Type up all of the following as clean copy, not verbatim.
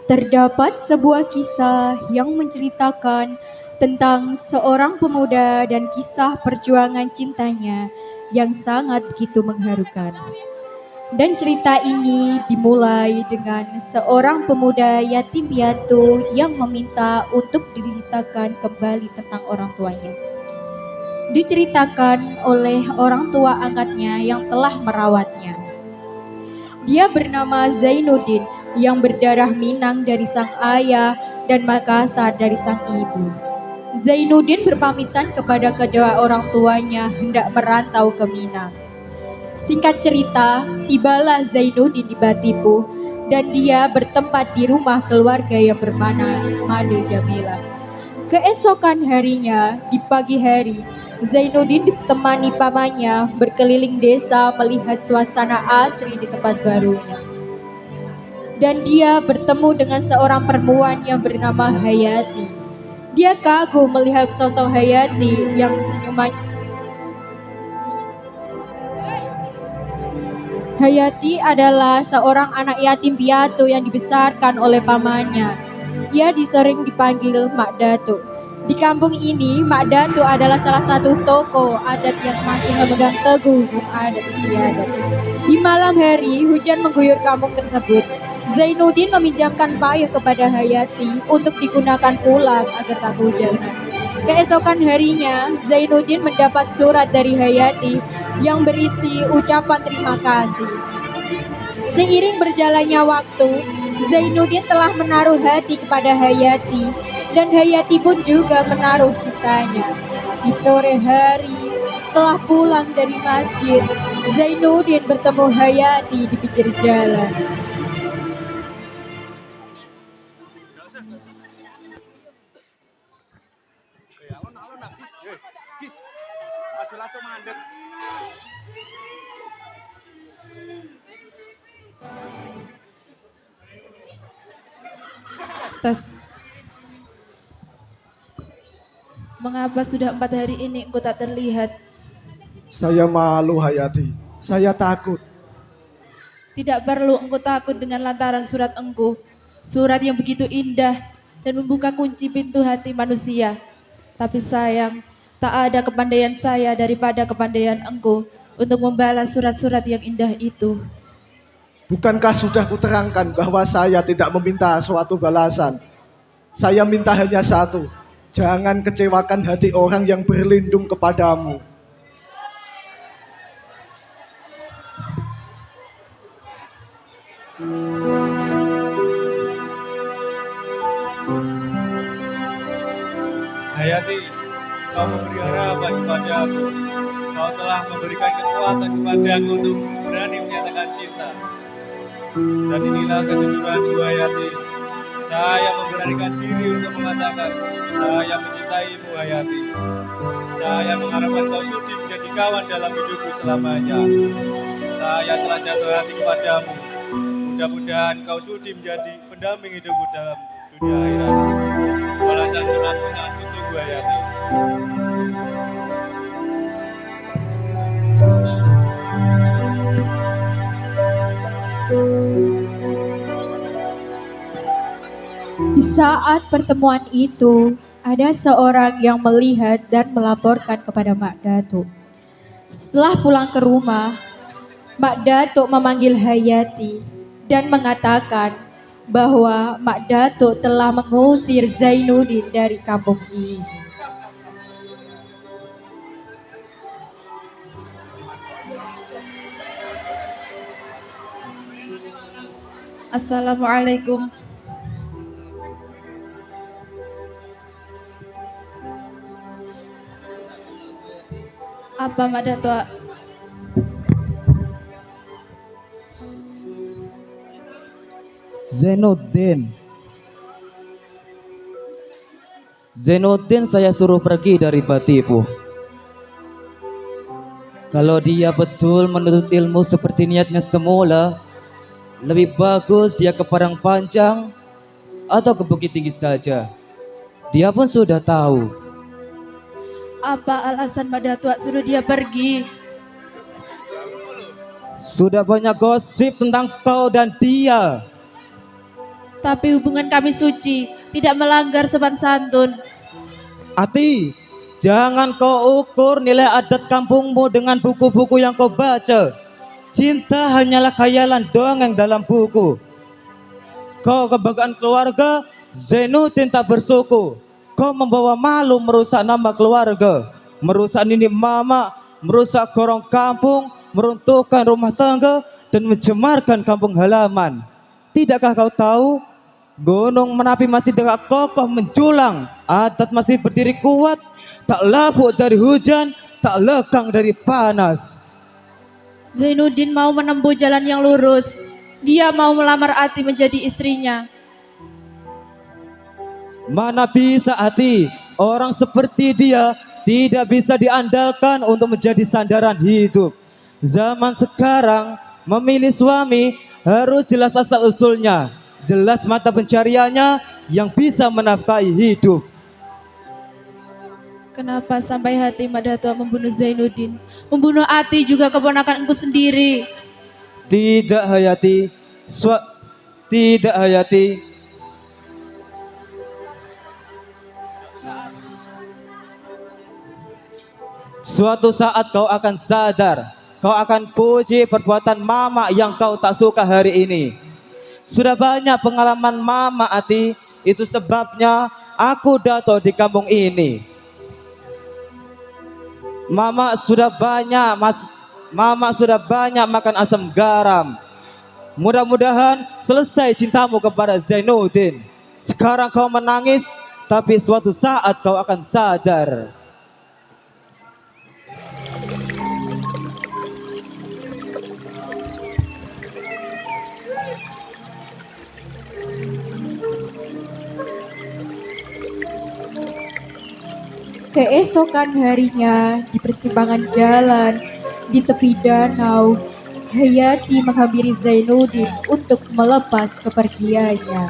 Terdapat sebuah kisah yang menceritakan tentang seorang pemuda dan kisah perjuangan cintanya yang sangat begitu mengharukan. Dan cerita ini dimulai dengan seorang pemuda yatim piatu yang meminta untuk diceritakan kembali tentang orang tuanya. Diceritakan oleh orang tua angkatnya yang telah merawatnya. Dia bernama Zainuddin yang berdarah Minang dari sang ayah dan Makassar dari sang ibu. Zainuddin berpamitan kepada kedua orang tuanya hendak merantau ke Minang. Singkat cerita, tibalah Zainuddin di Batipu dan dia bertempat di rumah keluarga yang bernama Made Jamila. Keesokan harinya, di pagi hari, Zainuddin ditemani pamannya berkeliling desa melihat suasana asri di tempat barunya. Dan dia bertemu dengan seorang perempuan yang bernama Hayati. Dia kagum melihat sosok Hayati yang senyumannya. Hayati adalah seorang anak yatim piatu yang dibesarkan oleh pamannya. Ia sering dipanggil Mak Datuk. Di kampung ini, Mak Datuk adalah salah satu tokoh adat yang masih memegang teguh hukum adat istiadat. Di malam hari, hujan mengguyur kampung tersebut. Zainuddin meminjamkan payung kepada Hayati untuk digunakan pulang agar tak kehujanan. Keesokan harinya, Zainuddin mendapat surat dari Hayati yang berisi ucapan terima kasih. Seiring berjalannya waktu, Zainuddin telah menaruh hati kepada Hayati dan Hayati pun juga menaruh cintanya. Di sore hari, setelah pulang dari masjid, Zainuddin bertemu Hayati di pinggir jalan. Tes. Mengapa sudah 4 hari ini engkau tak terlihat? Saya malu Hayati, saya takut. Tidak perlu engkau takut dengan lantaran surat engkau. Surat yang begitu indah dan membuka kunci pintu hati manusia. Tapi sayang, tak ada kepandaian saya daripada kepandaian engkau untuk membalas surat-surat yang indah itu. Bukankah sudah kuterangkan bahwa saya tidak meminta suatu balasan? Saya minta hanya satu, jangan kecewakan hati orang yang berlindung kepadamu. Hayati, kau memberi harapan kepada aku. Kau telah memberikan kekuatan kepadaku untuk berani menyatakan cinta. Dan inilah kejujuranku Hayati. Saya memberanikan diri untuk mengatakan saya mencintaimu Hayati. Saya mengharapkan kau sudi menjadi kawan dalam hidupku selamanya. Saya telah jatuh hati kepadamu. Mudah-mudahan kau sudi menjadi pendamping hidupku dalam dunia akhirat. Balasan curhatku saat kutunggu Hayati. Di saat pertemuan itu, ada seorang yang melihat dan melaporkan kepada Mak Datuk. Setelah pulang ke rumah, Mak Datuk memanggil Hayati dan mengatakan bahwa Mak Datuk telah mengusir Zainuddin dari kampung ini. Assalamualaikum. Apa Mak Datuk? Zainuddin saya suruh pergi dari Batipu. Kalau dia betul menuntut ilmu seperti niatnya semula, lebih bagus dia ke Padang Panjang atau ke Bukit Tinggi saja. Dia pun sudah tahu. Apa alasan Mak Datuk suruh dia pergi? Sudah banyak gosip tentang kau dan dia. Tapi hubungan kami suci, tidak melanggar sopan santun. Ati, jangan kau ukur nilai adat kampungmu dengan buku-buku yang kau baca. Cinta hanyalah khayalan dongeng dalam buku. Kau kebanggaan keluarga, Zainuddin tak bersuku. Kau membawa malu merusak nama keluarga, merusak nini mama, merusak korong kampung, meruntuhkan rumah tangga, dan mencemarkan kampung halaman. Tidakkah kau tahu? Gunung Merapi masih tegak kokoh menjulang, adat masih berdiri kuat, tak lapuk dari hujan, tak lekang dari panas. Zainuddin mau menempuh jalan yang lurus. Dia mau melamar Ati menjadi istrinya. Mana bisa Ati, orang seperti dia tidak bisa diandalkan untuk menjadi sandaran hidup. Zaman sekarang memilih suami harus jelas asal-usulnya, jelas mata pencariannya yang bisa menafkahi hidup. Kenapa sampai hati Mak Datuk membunuh Zainuddin? Membunuh Ati juga keponakan engku sendiri. Tidak Hayati, tidak Hayati. Suatu saat kau akan sadar, kau akan puji perbuatan mama yang kau tak suka hari ini. Sudah banyak pengalaman mama Ati, itu sebabnya aku dato di kampung ini. Mama sudah banyak makan asam garam. Mudah-mudahan selesai cintamu kepada Zainuddin. Sekarang kau menangis, tapi suatu saat kau akan sadar. Keesokan harinya, di persimpangan jalan, di tepi danau, Hayati menghampiri Zainuddin untuk melepas kepergiannya.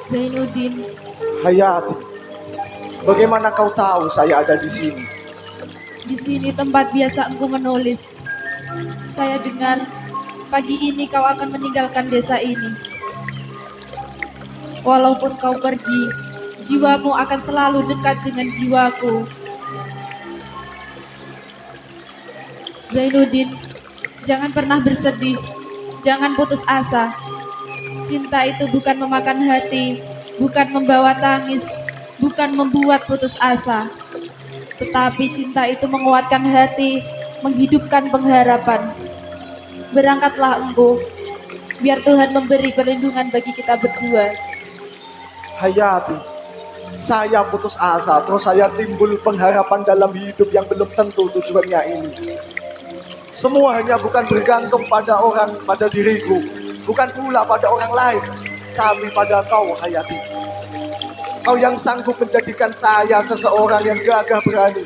Zainuddin, Hayati, bagaimana kau tahu saya ada di sini? di sini tempat biasa engkau menulis. Saya dengar pagi ini kau akan meninggalkan desa ini. Walaupun kau pergi, jiwamu akan selalu dekat dengan jiwaku. Zainuddin, jangan pernah bersedih, jangan putus asa. Cinta itu bukan memakan hati, bukan membawa tangis, bukan membuat putus asa. Tetapi cinta itu menguatkan hati, menghidupkan pengharapan. Berangkatlah engkau, biar Tuhan memberi perlindungan bagi kita berdua. Hayati, saya putus asa, terus saya timbul pengharapan dalam hidup yang belum tentu tujuannya ini. Semua hanya bukan bergantung pada diriku, bukan pula pada orang lain, tapi pada kau Hayati. Kau yang sanggup menjadikan saya seseorang yang gagah berani.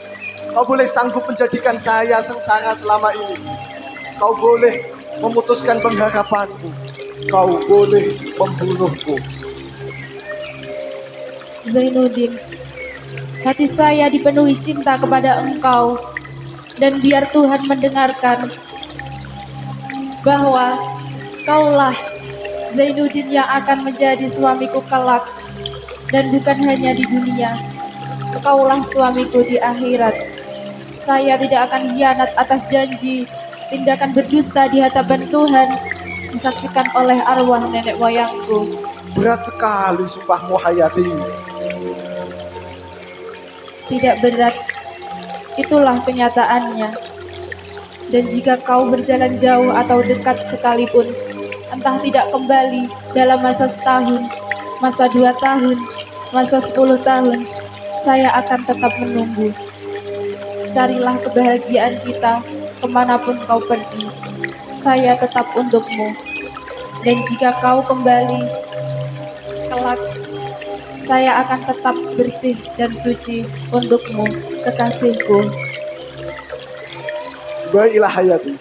Kau boleh sanggup menjadikan saya sengsara selama ini. Kau boleh memutuskan pengharapanku. Kau boleh membunuhku. Zainuddin, hati saya dipenuhi cinta kepada engkau. Dan biar Tuhan mendengarkan bahwa kaulah Zainuddin yang akan menjadi suamiku kelak. Dan bukan hanya di dunia, engkaulah suamiku di akhirat. Saya tidak akan hianat atas janji, tindakan berdusta di hadapan Tuhan, disaksikan oleh arwah nenek moyangku. Berat sekali sumpahmu Hayati. Tidak berat, itulah kenyataannya. Dan jika kau berjalan jauh atau dekat sekalipun, entah tidak kembali dalam masa setahun, masa 2 tahun, masa 10 tahun, saya akan tetap menunggu. Carilah kebahagiaan kita kemanapun kau pergi. Saya tetap untukmu. Dan jika kau kembali kelak, saya akan tetap bersih dan suci untukmu, kekasihku. Baiklah Hayati,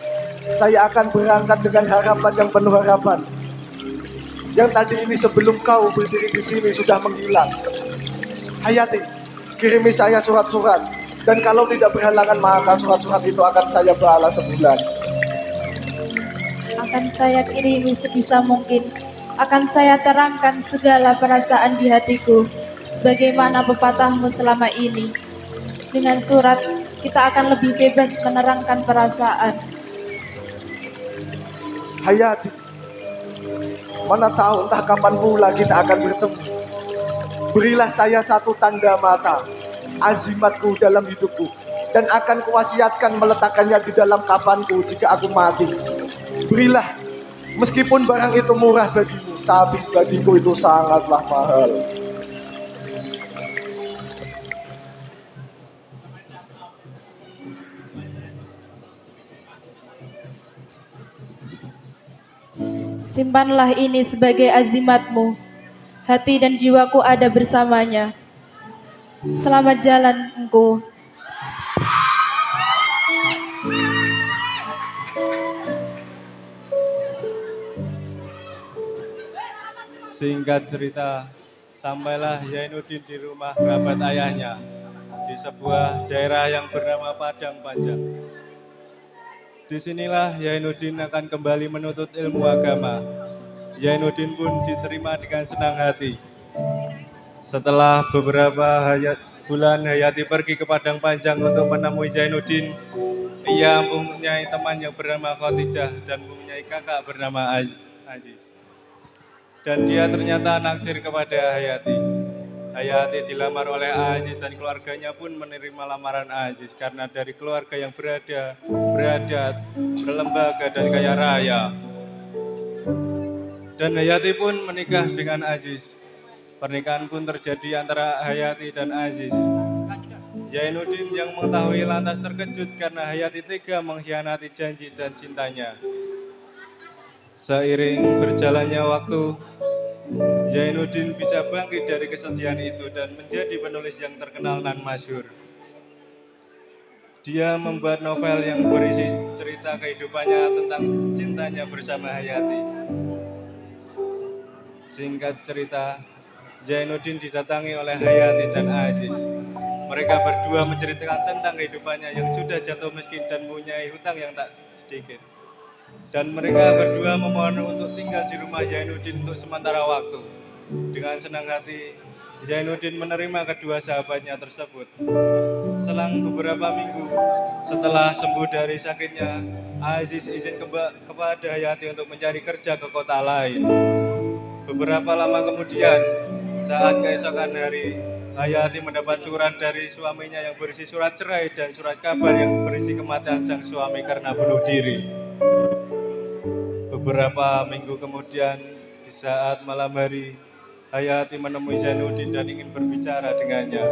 saya akan berangkat dengan harapan yang penuh harapan. yang tadi ini sebelum kau berdiri di sini sudah menghilang. Hayati, kirimi saya surat-surat, dan kalau tidak berhalangan maka surat-surat itu akan saya balas sebulan. Akan saya kirimi sebisa mungkin. Akan saya terangkan segala perasaan di hatiku, sebagaimana pepatahmu selama ini. Dengan surat, kita akan lebih bebas menerangkan perasaan. Hayati, mana tahu entah kapan pula kita akan bertemu. Berilah saya satu tanda mata, azimatku dalam hidupku, dan akan kuwasiatkan meletakkannya di dalam kafanku jika aku mati. Berilah, meskipun barang itu murah bagimu, tapi bagiku itu sangatlah mahal. Simpanlah ini sebagai azimatmu. Hati dan jiwaku ada bersamanya. Selamat jalan engkau. Singkat cerita, sampailah Zainuddin di rumah kerabat ayahnya di sebuah daerah yang bernama Padang Panjang. Disinilah Zainuddin akan kembali menuntut ilmu agama. Zainuddin pun diterima dengan senang hati. Setelah beberapa bulan Hayati pergi ke Padang Panjang untuk menemui Zainuddin, ia mempunyai teman yang bernama Khadijah dan mempunyai kakak bernama Aziz. Dan dia ternyata naksir kepada Hayati. Hayati dilamar oleh Aziz dan keluarganya pun menerima lamaran Aziz karena dari keluarga yang beradat, berlembaga dan kaya raya. Dan Hayati pun menikah dengan Aziz. Pernikahan pun terjadi antara Hayati dan Aziz. Zainuddin yang mengetahui lantas terkejut karena Hayati tega mengkhianati janji dan cintanya. Seiring berjalannya waktu, Zainuddin bisa bangkit dari kesedihan itu dan menjadi penulis yang terkenal dan masyhur. Dia membuat novel yang berisi cerita kehidupannya tentang cintanya bersama Hayati. Singkat cerita, Zainuddin didatangi oleh Hayati dan Aziz. Mereka berdua menceritakan tentang kehidupannya yang sudah jatuh miskin dan mempunyai hutang yang tak sedikit. Dan mereka berdua memohon untuk tinggal di rumah Zainuddin untuk sementara waktu. Dengan senang hati, Zainuddin menerima kedua sahabatnya tersebut. Selang beberapa minggu setelah sembuh dari sakitnya, Aziz izin kepada Hayati untuk mencari kerja ke kota lain. Beberapa lama kemudian, saat keesokan hari, Hayati mendapat surat dari suaminya yang berisi surat cerai dan surat kabar yang berisi kematian sang suami karena bunuh diri. Beberapa minggu kemudian, di saat malam hari, Hayati menemui Zainuddin dan ingin berbicara dengannya.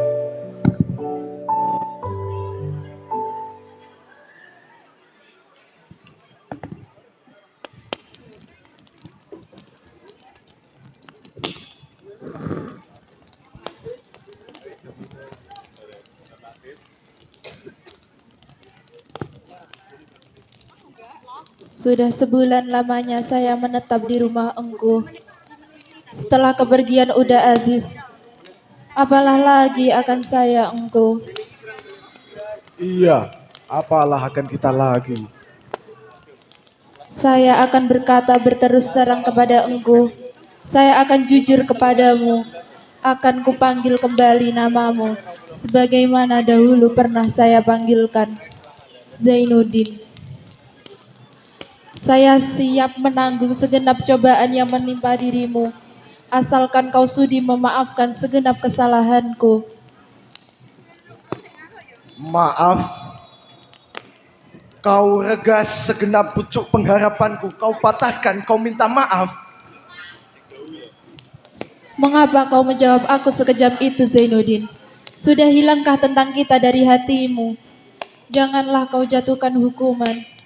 Sudah sebulan lamanya saya menetap di rumah engkau. Setelah kepergian Uda Aziz, apalah lagi akan saya engkau. Iya, apalah akan kita lagi. Saya akan berkata berterus terang kepada engkau. Saya akan jujur kepadamu. Akan kupanggil kembali namamu, sebagaimana dahulu pernah saya panggilkan, Zainuddin. Saya siap menanggung segenap cobaan yang menimpa dirimu, asalkan kau sudi memaafkan segenap kesalahanku. Maaf, kau regas segenap pucuk pengharapanku, kau patahkan, kau minta maaf. Mengapa kau menjawab aku sekejam itu, Zainuddin? Sudah hilangkah tentang kita dari hatimu? Janganlah kau jatuhkan hukuman.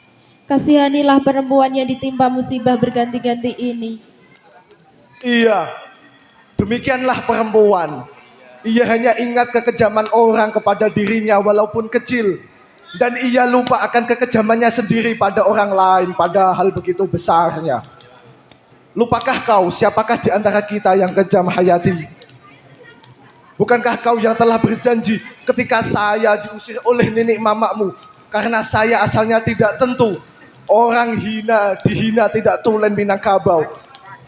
Kasihanilah perempuan yang ditimpa musibah berganti-ganti ini. Iya, demikianlah perempuan. Ia hanya ingat kekejaman orang kepada dirinya walaupun kecil. Dan ia lupa akan kekejamannya sendiri pada orang lain, padahal begitu besarnya. Lupakah kau siapakah di antara kita yang kejam Hayati? Bukankah kau yang telah berjanji ketika saya diusir oleh nenek mamamu karena saya asalnya tidak tentu, orang hina dihina tidak tulen Minangkabau.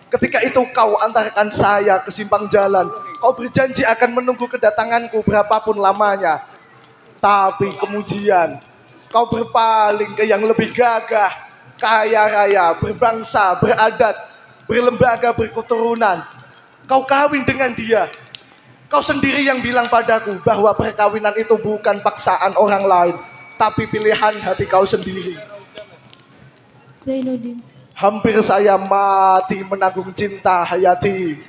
Ketika itu kau antarkan saya ke simpang jalan. Kau berjanji akan menunggu kedatanganku berapapun lamanya. Tapi kemudian kau berpaling ke yang lebih gagah, kaya raya, berbangsa, beradat, berlembaga, berketurunan. Kau kawin dengan dia. Kau sendiri yang bilang padaku bahwa perkawinan itu bukan paksaan orang lain, tapi pilihan hati kau sendiri. Zainuddin. Hampir saya mati menanggung cinta Hayati.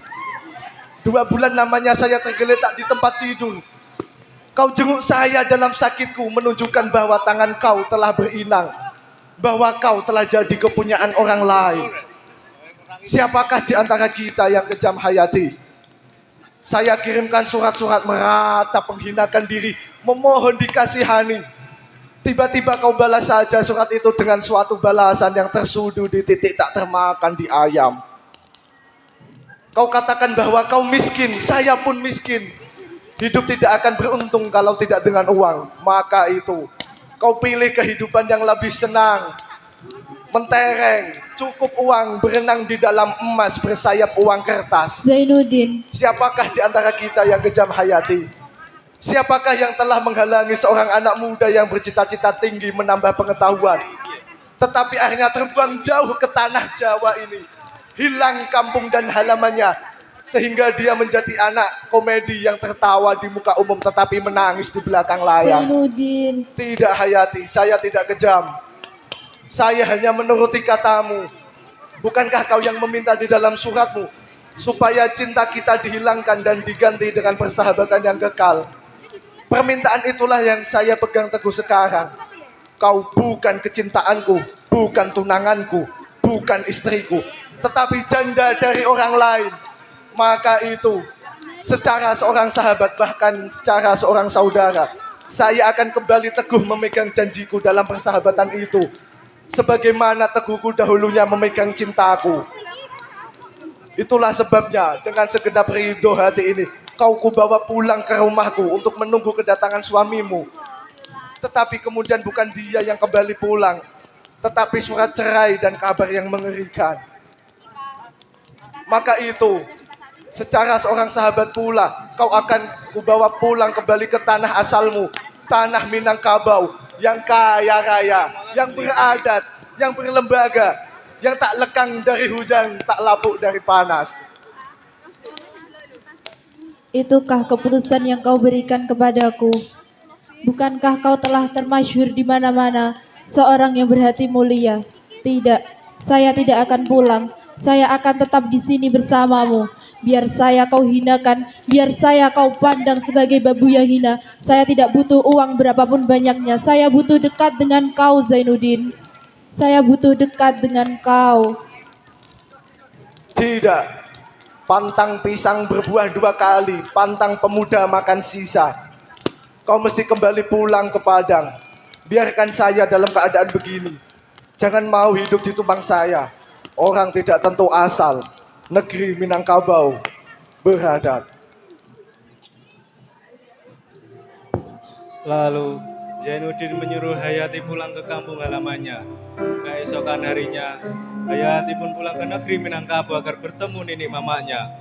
2 bulan namanya saya tergeletak di tempat tidur. Kau jenguk saya dalam sakitku, menunjukkan bahwa tangan kau telah berinang, bahwa kau telah jadi kepunyaan orang lain. Siapakah di antara kita yang kejam Hayati? Saya kirimkan surat-surat meratap, menghinakan diri, memohon dikasihani. Tiba-tiba kau balas saja surat itu dengan suatu balasan yang tersudu di titik tak termakan di ayam. Kau katakan bahwa kau miskin, saya pun miskin. Hidup tidak akan beruntung kalau tidak dengan uang. Maka itu, kau pilih kehidupan yang lebih senang, mentereng, cukup uang, berenang di dalam emas, bersayap uang kertas. Zainuddin. Siapakah di antara kita yang kejam Hayati? Siapakah yang telah menghalangi seorang anak muda yang bercita-cita tinggi menambah pengetahuan, tetapi akhirnya terbang jauh ke tanah Jawa ini, hilang kampung dan halamannya, sehingga dia menjadi anak komedi yang tertawa di muka umum tetapi menangis di belakang layar. Zainuddin. Tidak Hayati, saya tidak kejam. Saya hanya menuruti katamu. Bukankah kau yang meminta di dalam suratmu supaya cinta kita dihilangkan dan diganti dengan persahabatan yang kekal? Permintaan itulah yang saya pegang teguh sekarang. Kau bukan kecintaanku, bukan tunanganku, bukan istriku, tetapi janda dari orang lain. Maka itu, secara seorang sahabat, bahkan secara seorang saudara, saya akan kembali teguh memegang janjiku dalam persahabatan itu, sebagaimana teguhku dahulunya memegang cintaku. Itulah sebabnya dengan segenap ridho hati ini, kau kubawa pulang ke rumahku untuk menunggu kedatangan suamimu. Tetapi kemudian bukan dia yang kembali pulang, tetapi surat cerai dan kabar yang mengerikan. Maka itu, secara seorang sahabat pula, kau akan kubawa pulang kembali ke tanah asalmu, tanah Minangkabau, yang kaya raya, yang beradat, yang berlembaga, yang tak lekang dari hujan, tak lapuk dari panas. Itukah keputusan yang kau berikan kepadaku? Bukankah kau telah termasyhur di mana-mana, seorang yang berhati mulia? Tidak, saya tidak akan pulang. Saya akan tetap di sini bersamamu. Biar saya kau hinakan, biar saya kau pandang sebagai babu yang hina. Saya tidak butuh uang berapapun banyaknya. Saya butuh dekat dengan kau, Zainuddin. Saya butuh dekat dengan kau. Tidak. Pantang pisang berbuah 2 kali, pantang pemuda makan sisa. Kau mesti kembali pulang ke Padang. Biarkan saya dalam keadaan begini. Jangan mau hidup di tumpang saya. Orang tidak tentu asal. Negeri Minangkabau beradat. Lalu Zainuddin menyuruh Hayati pulang ke kampung halamannya. Keesokan harinya, Hayati pun pulang ke negeri Minangkabau agar bertemu nenek mamanya.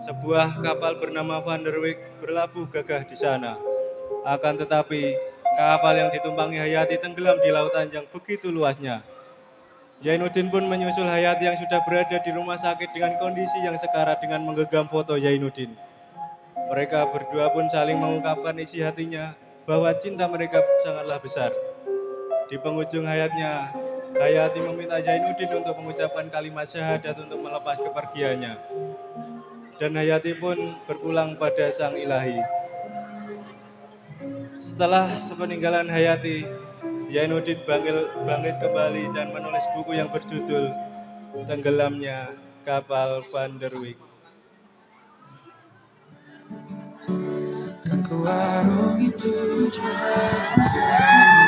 Sebuah kapal bernama Van der Wijk berlabuh gagah di sana. Akan tetapi, kapal yang ditumpangi Hayati tenggelam di lautan yang begitu luasnya. Zainuddin pun menyusul Hayati yang sudah berada di rumah sakit dengan kondisi yang sekarat dengan menggenggam foto Zainuddin. Mereka berdua pun saling mengungkapkan isi hatinya bahwa cinta mereka sangatlah besar. Di penghujung hayatnya, Hayati meminta Zainuddin untuk mengucapkan kalimat syahadat untuk melepas kepergiannya. Dan Hayati pun berpulang pada Sang Ilahi. Setelah sepeninggalan Hayati, Zainuddin bangkit kembali dan menulis buku yang berjudul Tenggelamnya Kapal Van der Wijk.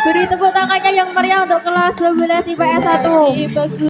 Beri tepuk tangannya yang meriah untuk kelas 12 IPS 1.